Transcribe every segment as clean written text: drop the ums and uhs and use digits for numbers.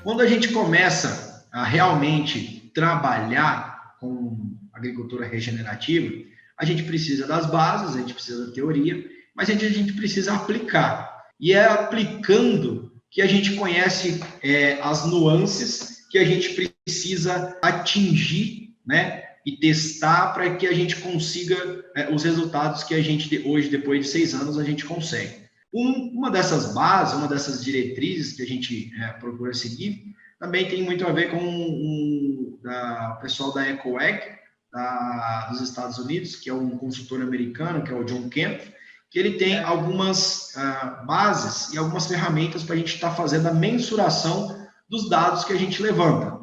Quando a gente começa a realmente trabalhar com agricultura regenerativa, a gente precisa das bases, a gente precisa da teoria, mas a gente precisa aplicar. E é aplicando que a gente conhece as nuances que a gente precisa atingir, né? E testar para que a gente consiga os resultados que a gente hoje, depois de 6 anos, a gente consegue. Uma dessas bases, uma dessas diretrizes que a gente procura seguir, também tem muito a ver com o pessoal da EcoWag, dos Estados Unidos, que é um consultor americano, que é o John Kemp, que ele tem algumas bases e algumas ferramentas para a gente estar fazendo a mensuração dos dados que a gente levanta,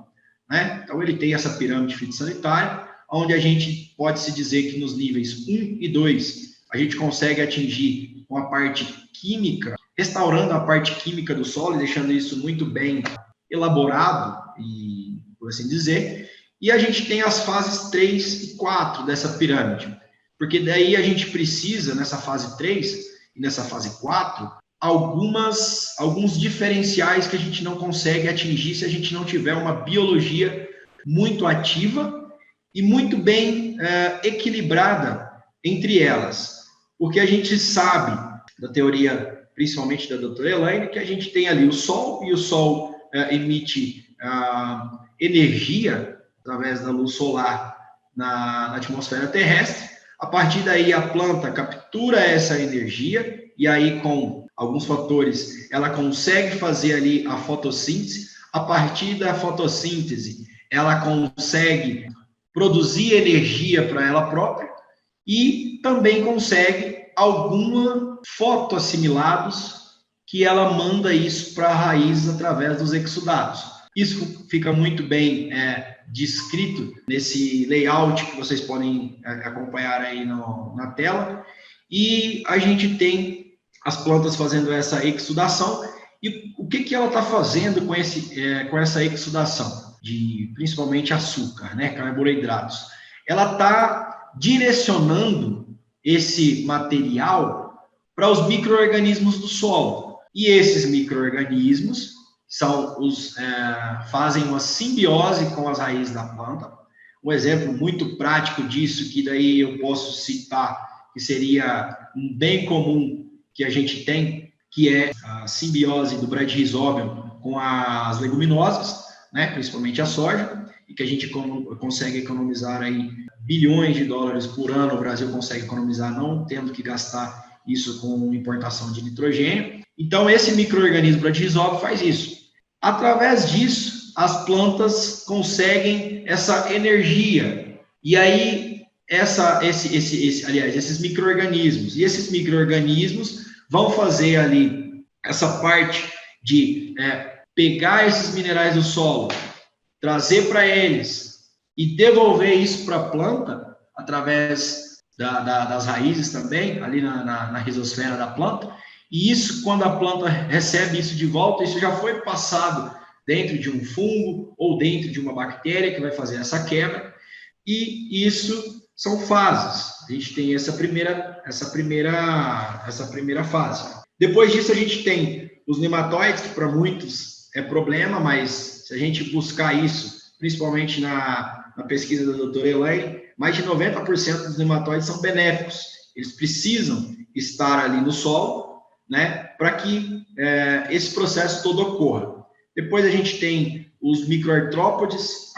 né? Então, ele tem essa pirâmide fitossanitária, onde a gente pode se dizer que nos níveis 1 e 2, a gente consegue atingir com a parte química, restaurando a parte química do solo e deixando isso muito bem elaborado, e por assim dizer. E a gente tem as fases 3 e 4 dessa pirâmide, porque daí a gente precisa, nessa fase 3 e nessa fase 4, alguns diferenciais que a gente não consegue atingir se a gente não tiver uma biologia muito ativa e muito bem equilibrada entre elas. Porque a gente sabe, da teoria, principalmente da doutora Elaine, que a gente tem ali o Sol, e o Sol emite energia através da luz solar na atmosfera terrestre. A partir daí, a planta captura essa energia, e aí, com alguns fatores, ela consegue fazer ali a fotossíntese. A partir da fotossíntese, ela consegue produzir energia para ela própria e também consegue alguns fotoassimilados que ela manda isso para a raiz através dos exudados. Isso fica muito bem descrito nesse layout que vocês podem acompanhar aí na tela. E a gente tem as plantas fazendo essa exudação. E o que ela está fazendo com essa exudação? Principalmente açúcar, né, carboidratos. Ela está direcionando esse material para os micro-organismos do solo. E esses micro-organismos fazem uma simbiose com as raízes da planta. Um exemplo muito prático disso, que daí eu posso citar, que seria um bem comum que a gente tem, que é a simbiose do Bradyrhizobium com as leguminosas, né, principalmente a soja, e que a gente consegue economizar aí bilhões de dólares por ano. O Brasil consegue economizar não tendo que gastar isso com importação de nitrogênio. Então, esse micro-organismo Bradyrhizobium faz isso. Através disso, as plantas conseguem essa energia. E aí, esses micro-organismos. E esses micro-organismos vão fazer ali essa parte de pegar esses minerais do solo, trazer para eles e devolver isso para a planta através das raízes também, ali na rizosfera da planta. E isso, quando a planta recebe isso de volta, isso já foi passado dentro de um fungo ou dentro de uma bactéria que vai fazer essa quebra. E isso são fases. A gente tem essa primeira fase. Depois disso, a gente tem os nematóides, que para muitos é problema, mas se a gente buscar isso, principalmente na pesquisa da doutora Elaine, mais de 90% dos nematóides são benéficos. Eles precisam estar ali no solo, né, para que esse processo todo ocorra. Depois a gente tem os microartrópodes,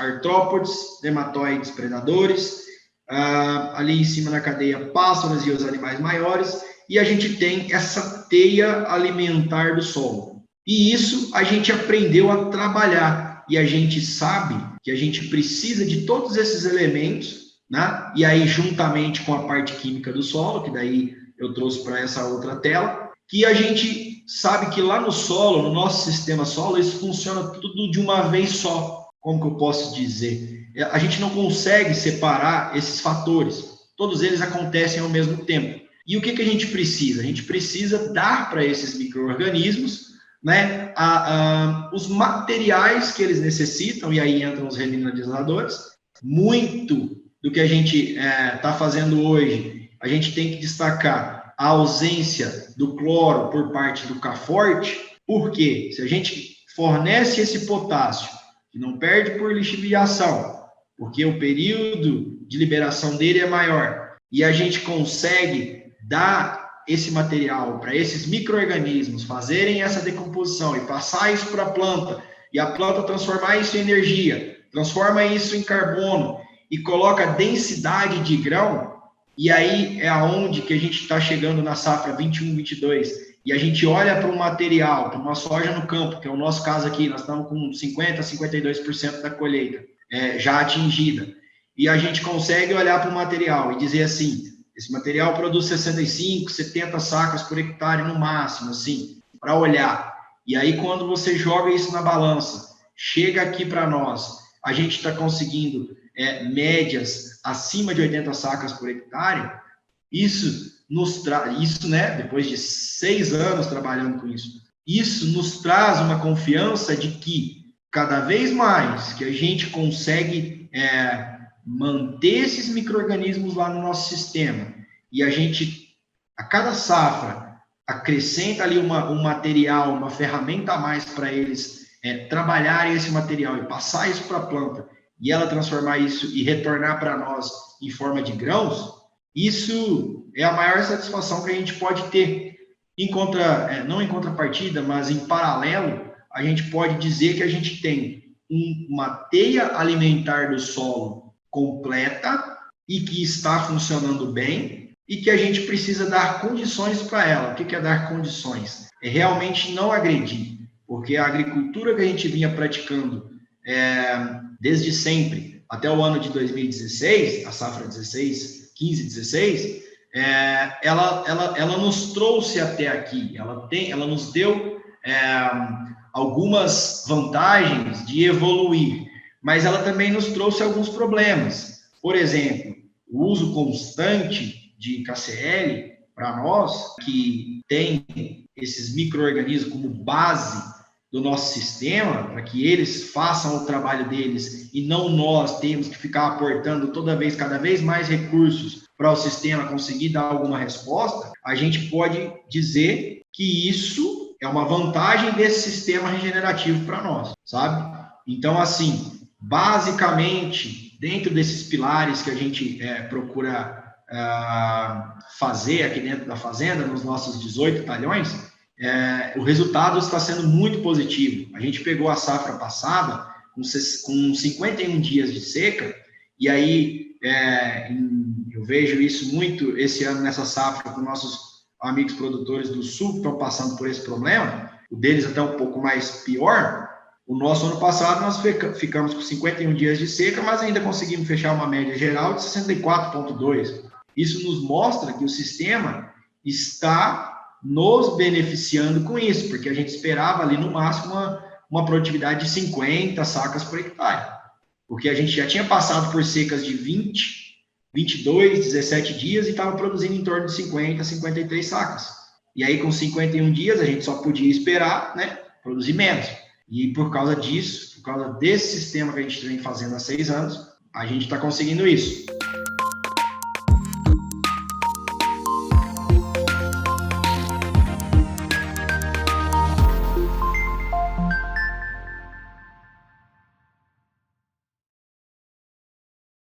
nematóides predadores, ali em cima na cadeia pássaros e os animais maiores, e a gente tem essa teia alimentar do solo. E isso a gente aprendeu a trabalhar, e a gente sabe que a gente precisa de todos esses elementos, né? E aí, juntamente com a parte química do solo, que daí eu trouxe para essa outra tela, que a gente sabe que lá no solo, no nosso sistema solo, isso funciona tudo de uma vez só. Como que eu posso dizer? A gente não consegue separar esses fatores. Todos eles acontecem ao mesmo tempo. E o que a gente precisa? A gente precisa dar para esses micro-organismos, né, os materiais que eles necessitam, e aí entram os remineralizadores. Muito do que a gente está fazendo hoje, a gente tem que destacar a ausência do cloro por parte do CAFORTE, porque se a gente fornece esse potássio, que não perde por lixiviação, porque o período de liberação dele é maior, e a gente consegue dar esse material para esses micro-organismos fazerem essa decomposição e passar isso para a planta, e a planta transformar isso em energia, transforma isso em carbono e coloca densidade de grão, e aí é aonde que a gente está chegando na safra 21-22, e a gente olha para um material, para uma soja no campo, que é o nosso caso aqui, nós estamos com 50%, 52% da colheita já atingida, e a gente consegue olhar para o material e dizer assim, esse material produz 65, 70 sacas por hectare no máximo, assim, para olhar. E aí, quando você joga isso na balança, chega aqui para nós, a gente está conseguindo médias acima de 80 sacas por hectare, isso nos traz, isso, né, depois de 6 anos trabalhando com isso nos traz uma confiança de que cada vez mais que a gente consegue manter esses micro-organismos lá no nosso sistema e a gente, a cada safra, acrescenta ali um material, uma ferramenta a mais para eles trabalharem esse material e passar isso para a planta e ela transformar isso e retornar para nós em forma de grãos, isso é a maior satisfação que a gente pode ter. Não em contrapartida, mas em paralelo, a gente pode dizer que a gente tem uma teia alimentar do solo completa e que está funcionando bem e que a gente precisa dar condições para ela. O que é dar condições? É realmente não agredir, porque a agricultura que a gente vinha praticando desde sempre, até o ano de 2016, a safra 16, 15, 16, ela nos trouxe até aqui, ela nos deu algumas vantagens de evoluir, mas ela também nos trouxe alguns problemas. Por exemplo, o uso constante de KCl, para nós, que tem esses micro-organismos como base do nosso sistema, para que eles façam o trabalho deles e não nós temos que ficar aportando cada vez mais recursos para o sistema conseguir dar alguma resposta, a gente pode dizer que isso é uma vantagem desse sistema regenerativo para nós, sabe? Então, assim, basicamente, dentro desses pilares que a gente procura fazer aqui dentro da fazenda, nos nossos 18 talhões, o resultado está sendo muito positivo. A gente pegou a safra passada com 51 dias de seca, e aí eu vejo isso muito esse ano nessa safra com nossos amigos produtores do sul que estão passando por esse problema, o deles até um pouco mais pior. O nosso ano passado nós ficamos com 51 dias de seca, mas ainda conseguimos fechar uma média geral de 64,2. Isso nos mostra que o sistema está nos beneficiando com isso, porque a gente esperava ali no máximo uma produtividade de 50 sacas por hectare, porque a gente já tinha passado por secas de 20, 22, 17 dias e estava produzindo em torno de 50, 53 sacas. E aí, com 51 dias, a gente só podia esperar, né, produzir menos. E por causa disso, por causa desse sistema que a gente vem fazendo há 6 anos, a gente está conseguindo isso.